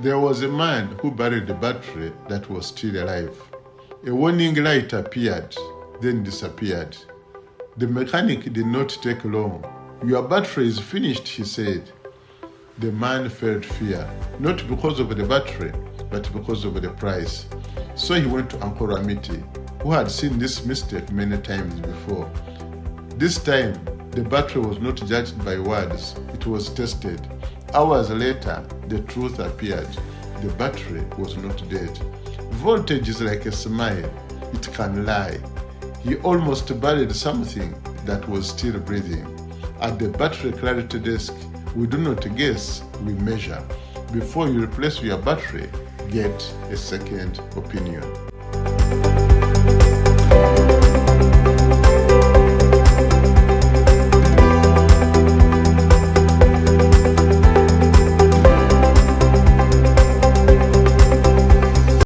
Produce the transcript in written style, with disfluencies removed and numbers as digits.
There was a man who buried a battery that was still alive. A warning light appeared, then disappeared. The mechanic did not take long. "Your battery is finished," he said. The man felt fear, not because of the battery, but because of the price. So he went to Uncle Ramiti, who had seen this mistake many times before. This time, the battery was not judged by words, it was tested. Hours later, the truth appeared. The battery was not dead. Voltage is like a smile, it can lie. He almost buried something that was still breathing. At the battery clarity desk, we do not guess, we measure. Before you replace your battery, get a second opinion.